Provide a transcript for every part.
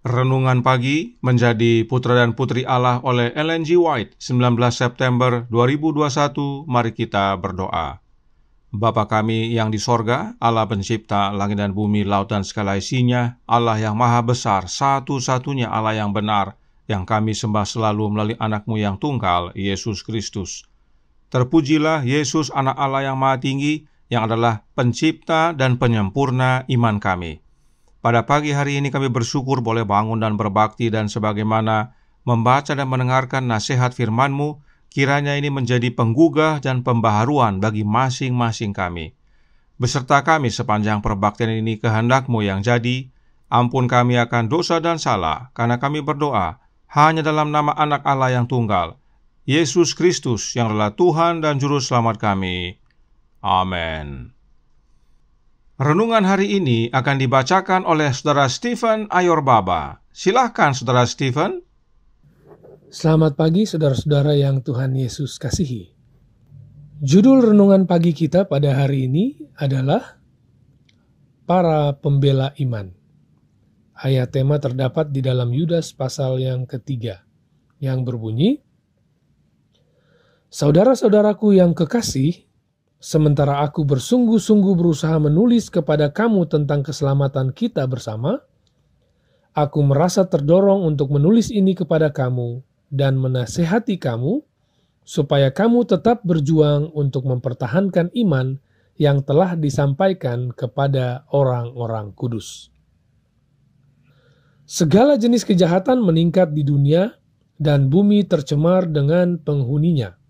Renungan Pagi menjadi Putra dan Putri Allah oleh Ellen G. White, 19 September 2021. Mari kita berdoa. Bapa kami yang di sorga, Allah pencipta langit dan bumi, laut dan segala isinya, Allah yang maha besar, satu-satunya Allah yang benar, yang kami sembah selalu melalui anak-Mu yang tunggal, Yesus Kristus. Terpujilah Yesus, anak Allah yang maha tinggi, yang adalah pencipta dan penyempurna iman kami. Pada pagi hari ini kami bersyukur boleh bangun dan berbakti, dan sebagaimana membaca dan mendengarkan nasihat firman-Mu, kiranya ini menjadi penggugah dan pembaharuan bagi masing-masing kami. Beserta kami sepanjang perbaktian ini, kehendak-Mu yang jadi. Ampun kami akan dosa dan salah, karena kami berdoa hanya dalam nama anak Allah yang tunggal, Yesus Kristus, yang adalah Tuhan dan Juru Selamat kami. Amin. Renungan hari ini akan dibacakan oleh Saudara Stephen Ayorbaba. Silahkan Saudara Stephen. Selamat pagi saudara-saudara yang Tuhan Yesus kasihi. Judul renungan pagi kita pada hari ini adalah Para Pembela Iman. Ayat tema terdapat di dalam Yudas pasal yang ketiga, yang berbunyi, Saudara-saudaraku yang kekasih, sementara aku bersungguh-sungguh berusaha menulis kepada kamu tentang keselamatan kita bersama, aku merasa terdorong untuk menulis ini kepada kamu dan menasehati kamu, supaya kamu tetap berjuang untuk mempertahankan iman yang telah disampaikan kepada orang-orang kudus. Segala jenis kejahatan meningkat di dunia, dan bumi tercemar dengan penghuninya.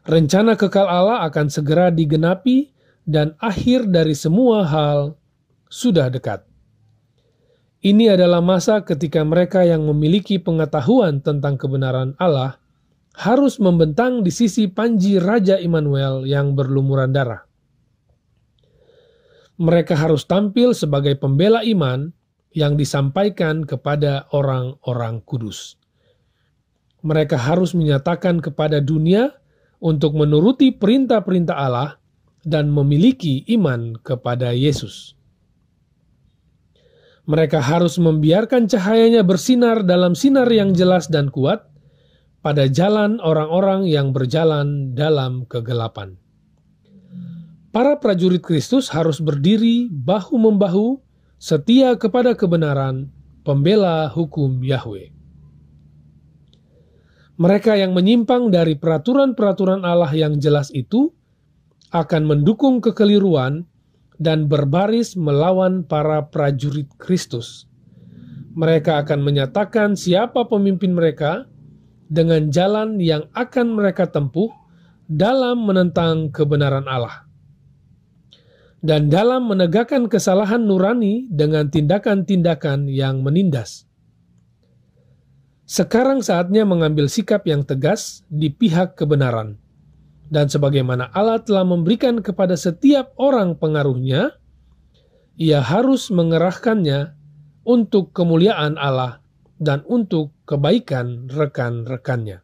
Rencana kekal Allah akan segera digenapi, dan akhir dari semua hal sudah dekat. Ini adalah masa ketika mereka yang memiliki pengetahuan tentang kebenaran Allah harus membentang di sisi panji Raja Immanuel yang berlumuran darah. Mereka harus tampil sebagai pembela iman yang disampaikan kepada orang-orang kudus. Mereka harus menyatakan kepada dunia untuk menuruti perintah-perintah Allah dan memiliki iman kepada Yesus. Mereka harus membiarkan cahayanya bersinar dalam sinar yang jelas dan kuat pada jalan orang-orang yang berjalan dalam kegelapan. Para prajurit Kristus harus berdiri bahu-membahu, setia kepada kebenaran, pembela hukum Yahweh. Mereka yang menyimpang dari peraturan-peraturan Allah yang jelas itu akan mendukung kekeliruan dan berbaris melawan para prajurit Kristus. Mereka akan menyatakan siapa pemimpin mereka dengan jalan yang akan mereka tempuh dalam menentang kebenaran Allah, dan dalam menegakkan kesalahan nurani dengan tindakan-tindakan yang menindas. Sekarang saatnya mengambil sikap yang tegas di pihak kebenaran. Dan sebagaimana Allah telah memberikan kepada setiap orang pengaruhnya, ia harus mengerahkannya untuk kemuliaan Allah dan untuk kebaikan rekan-rekannya.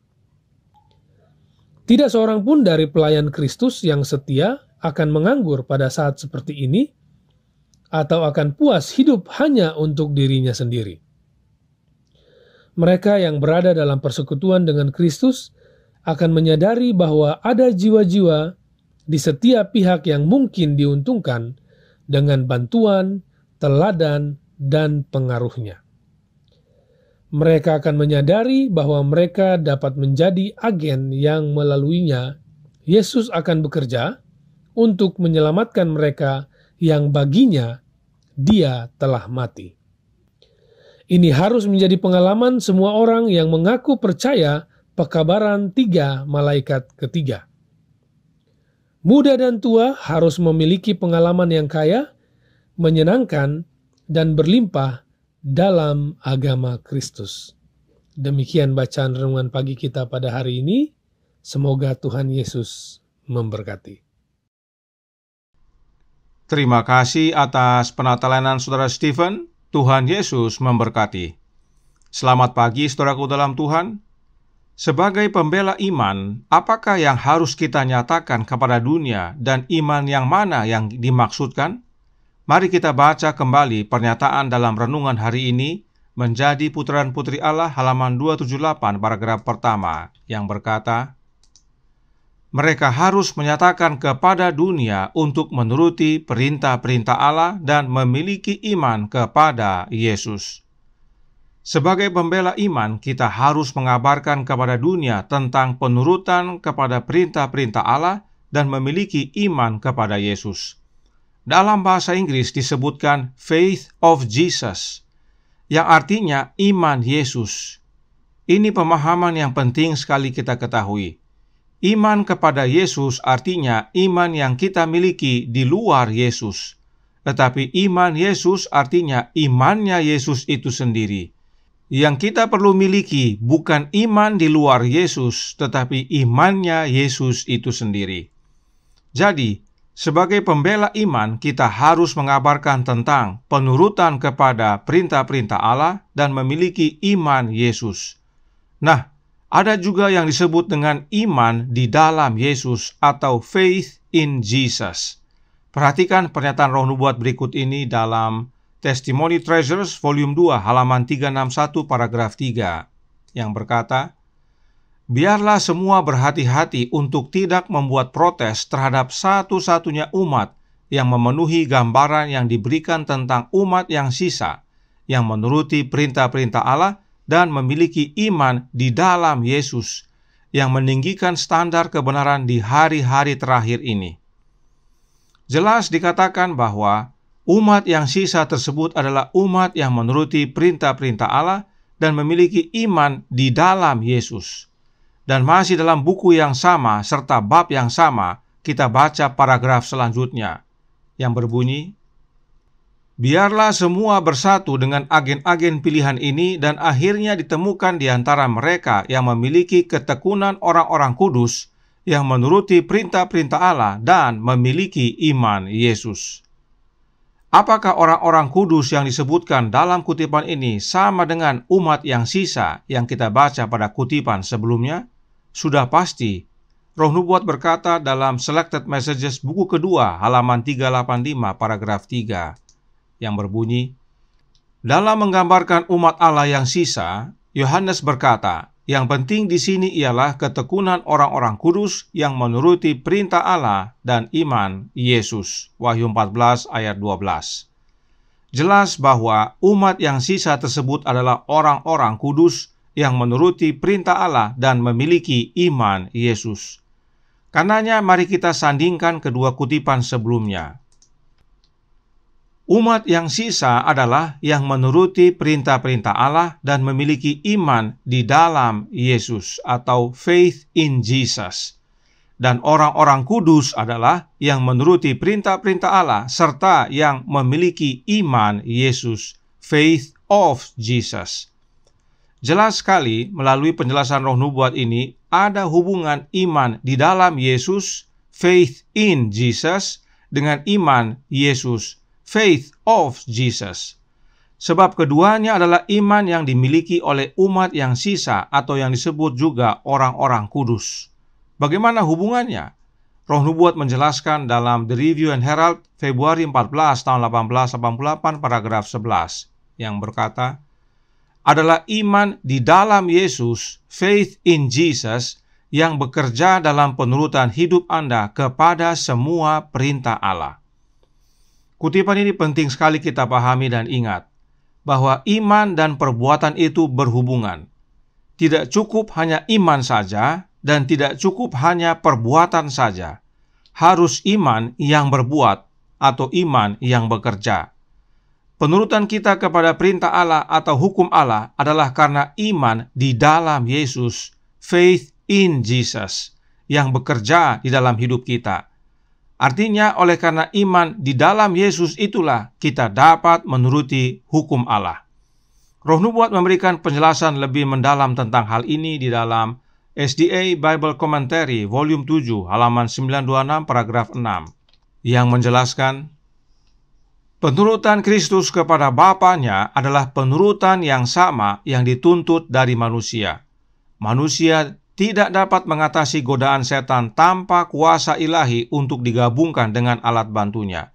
Tidak seorang pun dari pelayan Kristus yang setia akan menganggur pada saat seperti ini, atau akan puas hidup hanya untuk dirinya sendiri. Mereka yang berada dalam persekutuan dengan Kristus akan menyadari bahwa ada jiwa-jiwa di setiap pihak yang mungkin diuntungkan dengan bantuan, teladan, dan pengaruhnya. Mereka akan menyadari bahwa mereka dapat menjadi agen yang melaluinya Yesus akan bekerja untuk menyelamatkan mereka yang baginya Dia telah mati. Ini harus menjadi pengalaman semua orang yang mengaku percaya pekabaran 3 malaikat ketiga. Muda dan tua harus memiliki pengalaman yang kaya, menyenangkan, dan berlimpah dalam agama Kristus. Demikian bacaan renungan pagi kita pada hari ini. Semoga Tuhan Yesus memberkati. Terima kasih atas penatelanan Saudara Stephen. Tuhan Yesus memberkati. Selamat pagi saudaraku dalam Tuhan. Sebagai pembela iman, apakah yang harus kita nyatakan kepada dunia dan iman yang mana yang dimaksudkan? Mari kita baca kembali pernyataan dalam renungan hari ini, Menjadi Putra dan Putri Allah halaman 278 paragraf pertama yang berkata, mereka harus menyatakan kepada dunia untuk menuruti perintah-perintah Allah dan memiliki iman kepada Yesus. Sebagai pembela iman, kita harus mengabarkan kepada dunia tentang penurutan kepada perintah-perintah Allah dan memiliki iman kepada Yesus. Dalam bahasa Inggris disebutkan faith of Jesus, yang artinya iman Yesus. Ini pemahaman yang penting sekali kita ketahui. Iman kepada Yesus artinya iman yang kita miliki di luar Yesus. Tetapi iman Yesus artinya imannya Yesus itu sendiri. Yang kita perlu miliki bukan iman di luar Yesus, tetapi imannya Yesus itu sendiri. Jadi, sebagai pembela iman, kita harus mengabarkan tentang penurutan kepada perintah-perintah Allah dan memiliki iman Yesus. Nah, ada juga yang disebut dengan iman di dalam Yesus atau faith in Jesus. Perhatikan pernyataan Roh Nubuat berikut ini dalam Testimony Treasures volume 2 halaman 361 paragraf 3 yang berkata, biarlah semua berhati-hati untuk tidak membuat protes terhadap satu-satunya umat yang memenuhi gambaran yang diberikan tentang umat yang sisa, yang menuruti perintah-perintah Allah dan memiliki iman di dalam Yesus, yang meninggikan standar kebenaran di hari-hari terakhir ini. Jelas dikatakan bahwa umat yang sisa tersebut adalah umat yang menuruti perintah-perintah Allah dan memiliki iman di dalam Yesus. Dan masih dalam buku yang sama serta bab yang sama, kita baca paragraf selanjutnya yang berbunyi, biarlah semua bersatu dengan agen-agen pilihan ini dan akhirnya ditemukan di antara mereka yang memiliki ketekunan orang-orang kudus yang menuruti perintah-perintah Allah dan memiliki iman Yesus. Apakah orang-orang kudus yang disebutkan dalam kutipan ini sama dengan umat yang sisa yang kita baca pada kutipan sebelumnya? Sudah pasti. Roh Nubuat berkata dalam Selected Messages buku kedua halaman 385 paragraf 3 yang berbunyi, dalam menggambarkan umat Allah yang sisa, Yohanes berkata, yang penting di sini ialah ketekunan orang-orang kudus yang menuruti perintah Allah dan iman Yesus. Wahyu 14 ayat 12. Jelas bahwa umat yang sisa tersebut adalah orang-orang kudus yang menuruti perintah Allah dan memiliki iman Yesus. Karenanya mari kita sandingkan kedua kutipan sebelumnya. Umat yang sisa adalah yang menuruti perintah-perintah Allah dan memiliki iman di dalam Yesus atau faith in Jesus. Dan orang-orang kudus adalah yang menuruti perintah-perintah Allah serta yang memiliki iman Yesus, faith of Jesus. Jelas sekali melalui penjelasan Roh Nubuat ini ada hubungan iman di dalam Yesus, faith in Jesus, dengan iman Yesus, faith of Jesus. Sebab keduanya adalah iman yang dimiliki oleh umat yang sisa atau yang disebut juga orang-orang kudus. Bagaimana hubungannya? Roh Nubuat menjelaskan dalam The Review and Herald Februari 14 tahun 1888 paragraf 11 yang berkata, adalah iman di dalam Yesus, faith in Jesus, yang bekerja dalam penurutan hidup Anda kepada semua perintah Allah. Kutipan ini penting sekali kita pahami dan ingat, bahwa iman dan perbuatan itu berhubungan. Tidak cukup hanya iman saja, dan tidak cukup hanya perbuatan saja. Harus iman yang berbuat, atau iman yang bekerja. Penurutan kita kepada perintah Allah atau hukum Allah adalah karena iman di dalam Yesus, faith in Jesus, yang bekerja di dalam hidup kita. Artinya, oleh karena iman di dalam Yesus itulah kita dapat menuruti hukum Allah. Roh Nubuat memberikan penjelasan lebih mendalam tentang hal ini di dalam SDA Bible Commentary volume 7 halaman 926 paragraf 6 yang menjelaskan, penurutan Kristus kepada Bapanya adalah penurutan yang sama yang dituntut dari manusia. Manusia tidak dapat mengatasi godaan setan tanpa kuasa ilahi untuk digabungkan dengan alat bantunya.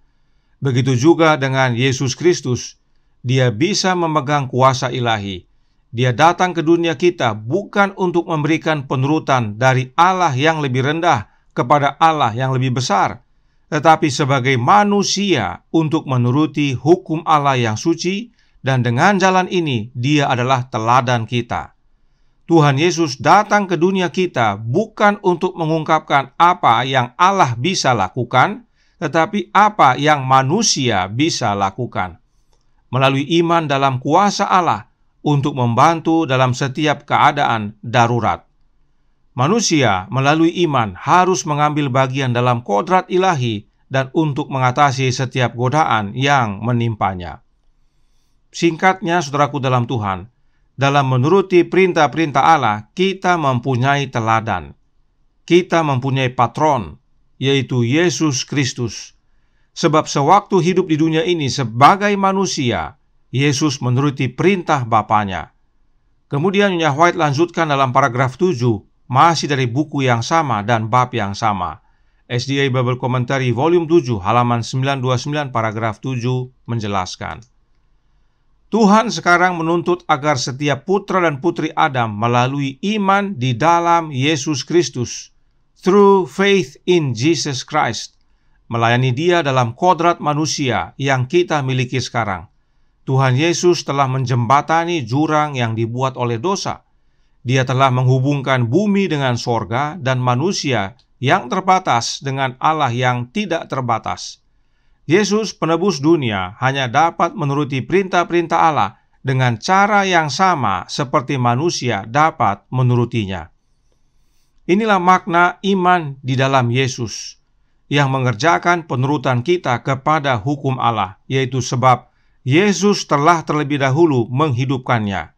Begitu juga dengan Yesus Kristus. Dia bisa memegang kuasa ilahi. Dia datang ke dunia kita bukan untuk memberikan penurutan dari Allah yang lebih rendah kepada Allah yang lebih besar, tetapi sebagai manusia untuk menuruti hukum Allah yang suci, dan dengan jalan ini Dia adalah teladan kita. Tuhan Yesus datang ke dunia kita bukan untuk mengungkapkan apa yang Allah bisa lakukan, tetapi apa yang manusia bisa lakukan. Melalui iman dalam kuasa Allah untuk membantu dalam setiap keadaan darurat. Manusia melalui iman harus mengambil bagian dalam kodrat ilahi dan untuk mengatasi setiap godaan yang menimpanya. Singkatnya, saudaraku dalam Tuhan, dalam menuruti perintah-perintah Allah, kita mempunyai teladan. Kita mempunyai patron, yaitu Yesus Kristus. Sebab sewaktu hidup di dunia ini sebagai manusia, Yesus menuruti perintah Bapanya. Kemudian Nyonya White lanjutkan dalam paragraf 7, masih dari buku yang sama dan bab yang sama. SDA Bible Commentary volume 7 halaman 929 paragraf 7 menjelaskan, Tuhan sekarang menuntut agar setiap putra dan putri Adam melalui iman di dalam Yesus Kristus, through faith in Jesus Christ, melayani Dia dalam kodrat manusia yang kita miliki sekarang. Tuhan Yesus telah menjembatani jurang yang dibuat oleh dosa. Dia telah menghubungkan bumi dengan sorga dan manusia yang terbatas dengan Allah yang tidak terbatas. Yesus penebus dunia hanya dapat menuruti perintah-perintah Allah dengan cara yang sama seperti manusia dapat menurutinya. Inilah makna iman di dalam Yesus, yang mengerjakan penurutan kita kepada hukum Allah, yaitu sebab Yesus telah terlebih dahulu menghidupkannya.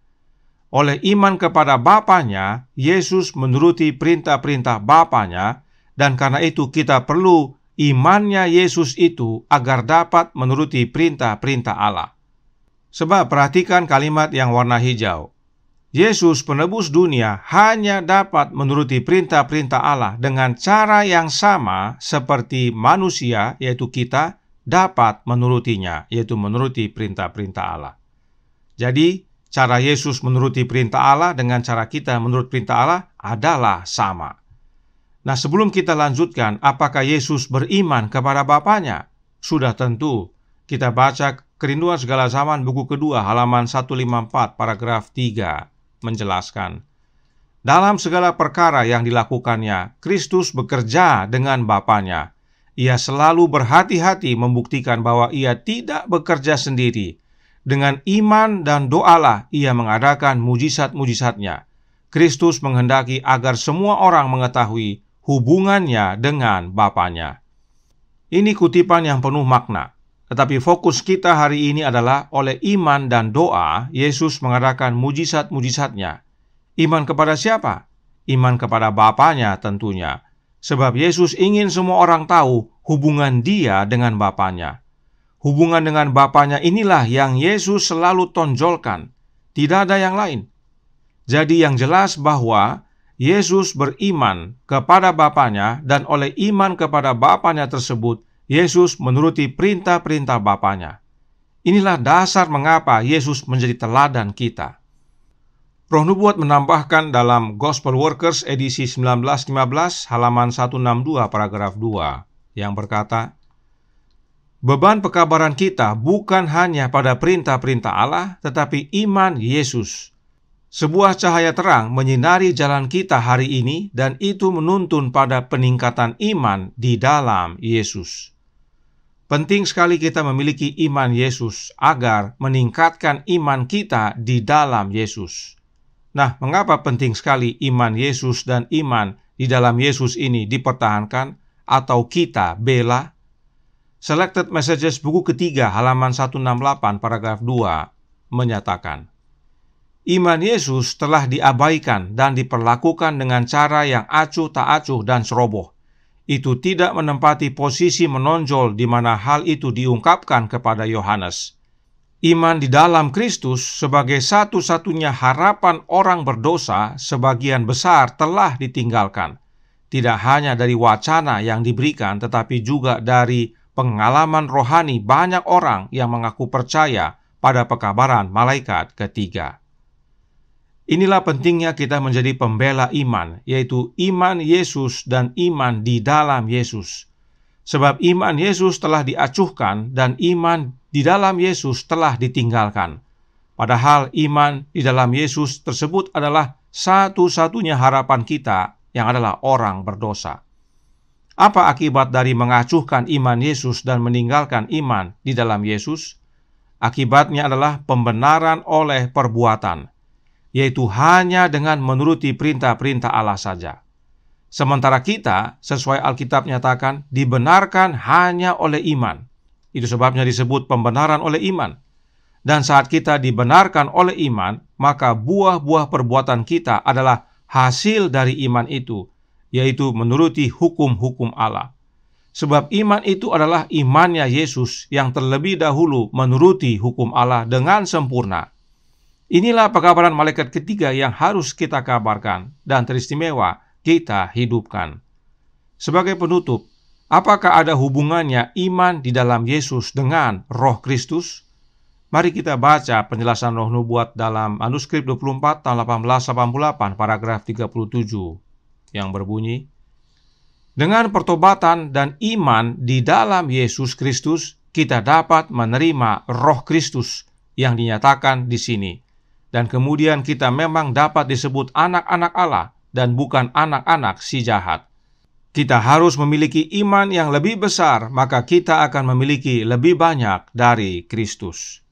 Oleh iman kepada Bapanya, Yesus menuruti perintah-perintah Bapanya, dan karena itu kita perlu imannya Yesus itu agar dapat menuruti perintah-perintah Allah. Sebab perhatikan kalimat yang warna hijau. Yesus penebus dunia hanya dapat menuruti perintah-perintah Allah dengan cara yang sama seperti manusia, yaitu kita, dapat menurutinya, yaitu menuruti perintah-perintah Allah. Jadi, cara Yesus menuruti perintah Allah dengan cara kita menurut perintah Allah adalah sama. Nah, sebelum kita lanjutkan, apakah Yesus beriman kepada Bapanya? Sudah tentu. Kita baca Kerinduan Segala Zaman buku kedua halaman 154 paragraf 3 menjelaskan, dalam segala perkara yang dilakukannya, Kristus bekerja dengan Bapanya. Ia selalu berhati-hati membuktikan bahwa ia tidak bekerja sendiri. Dengan iman dan doalah ia mengadakan mujizat-mujizatnya. Kristus menghendaki agar semua orang mengetahui hubungannya dengan Bapanya. Ini kutipan yang penuh makna. Tetapi fokus kita hari ini adalah oleh iman dan doa, Yesus mengadakan mujizat-mujizatnya. Iman kepada siapa? Iman kepada Bapanya tentunya. Sebab Yesus ingin semua orang tahu hubungan Dia dengan Bapanya. Hubungan dengan Bapanya inilah yang Yesus selalu tonjolkan. Tidak ada yang lain. Jadi yang jelas bahwa Yesus beriman kepada Bapanya, dan oleh iman kepada Bapanya tersebut, Yesus menuruti perintah-perintah Bapanya. Inilah dasar mengapa Yesus menjadi teladan kita. Roh Nubuat menambahkan dalam Gospel Workers edisi 1915 halaman 162 paragraf 2 yang berkata, beban pekabaran kita bukan hanya pada perintah-perintah Allah, tetapi iman Yesus. Sebuah cahaya terang menyinari jalan kita hari ini, dan itu menuntun pada peningkatan iman di dalam Yesus. Penting sekali kita memiliki iman Yesus agar meningkatkan iman kita di dalam Yesus. Nah, mengapa penting sekali iman Yesus dan iman di dalam Yesus ini dipertahankan atau kita bela? Selected Messages buku ketiga halaman 168 paragraf 2 menyatakan, iman Yesus telah diabaikan dan diperlakukan dengan cara yang acuh tak acuh dan ceroboh. Itu tidak menempati posisi menonjol di mana hal itu diungkapkan kepada Yohanes. Iman di dalam Kristus sebagai satu-satunya harapan orang berdosa sebagian besar telah ditinggalkan. Tidak hanya dari wacana yang diberikan, tetapi juga dari pengalaman rohani banyak orang yang mengaku percaya pada pekabaran malaikat ketiga. Inilah pentingnya kita menjadi pembela iman, yaitu iman Yesus dan iman di dalam Yesus. Sebab iman Yesus telah diacuhkan dan iman di dalam Yesus telah ditinggalkan. Padahal iman di dalam Yesus tersebut adalah satu-satunya harapan kita yang adalah orang berdosa. Apa akibat dari mengacuhkan iman Yesus dan meninggalkan iman di dalam Yesus? Akibatnya adalah pembenaran oleh perbuatan, yaitu hanya dengan menuruti perintah-perintah Allah saja. Sementara kita, sesuai Alkitab nyatakan, dibenarkan hanya oleh iman. Itu sebabnya disebut pembenaran oleh iman. Dan saat kita dibenarkan oleh iman, maka buah-buah perbuatan kita adalah hasil dari iman itu, yaitu menuruti hukum-hukum Allah. Sebab iman itu adalah imannya Yesus yang terlebih dahulu menuruti hukum Allah dengan sempurna. Inilah pekabaran malaikat ketiga yang harus kita kabarkan dan teristimewa kita hidupkan. Sebagai penutup, apakah ada hubungannya iman di dalam Yesus dengan Roh Kristus? Mari kita baca penjelasan Roh Nubuat dalam manuskrip 24 tahun 1888 paragraf 37 yang berbunyi, dengan pertobatan dan iman di dalam Yesus Kristus, kita dapat menerima Roh Kristus yang dinyatakan di sini. Dan kemudian kita memang dapat disebut anak-anak Allah dan bukan anak-anak si jahat. Kita harus memiliki iman yang lebih besar, maka kita akan memiliki lebih banyak dari Kristus.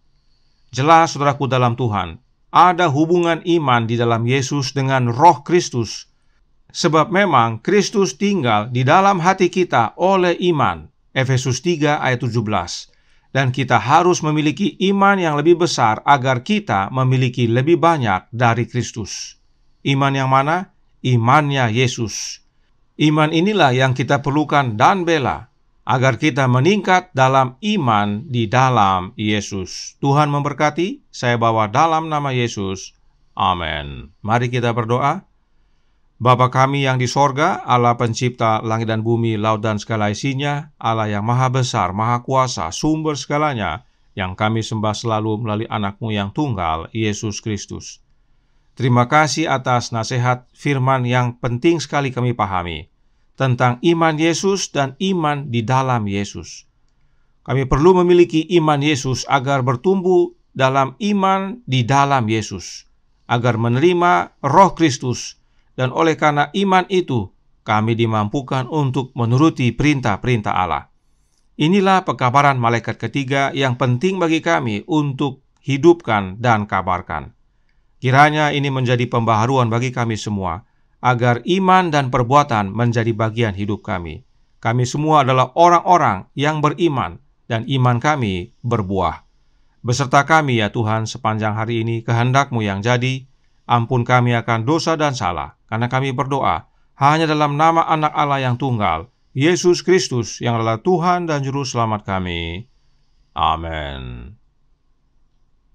Jelas, saudaraku dalam Tuhan, ada hubungan iman di dalam Yesus dengan Roh Kristus. Sebab memang Kristus tinggal di dalam hati kita oleh iman. Efesus 3 ayat 17. Dan kita harus memiliki iman yang lebih besar agar kita memiliki lebih banyak dari Kristus. Iman yang mana? Imannya Yesus. Iman inilah yang kita perlukan dan bela, agar kita meningkat dalam iman di dalam Yesus. Tuhan memberkati, saya bawa dalam nama Yesus. Amin. Mari kita berdoa. Bapa kami yang di sorga, Allah pencipta langit dan bumi, laut dan segala isinya, Allah yang maha besar, maha kuasa, sumber segalanya, yang kami sembah selalu melalui anak-Mu yang tunggal, Yesus Kristus. Terima kasih atas nasihat firman yang penting sekali kami pahami, tentang iman Yesus dan iman di dalam Yesus. Kami perlu memiliki iman Yesus agar bertumbuh dalam iman di dalam Yesus, agar menerima Roh Kristus, dan oleh karena iman itu, kami dimampukan untuk menuruti perintah-perintah Allah. Inilah pekabaran malaikat ketiga yang penting bagi kami untuk hidupkan dan kabarkan. Kiranya ini menjadi pembaharuan bagi kami semua, agar iman dan perbuatan menjadi bagian hidup kami. Kami semua adalah orang-orang yang beriman, dan iman kami berbuah. Beserta kami ya Tuhan sepanjang hari ini, kehendak-Mu yang jadi. Ampun kami akan dosa dan salah, karena kami berdoa hanya dalam nama anak Allah yang tunggal, Yesus Kristus yang adalah Tuhan dan Juru Selamat kami. Amin.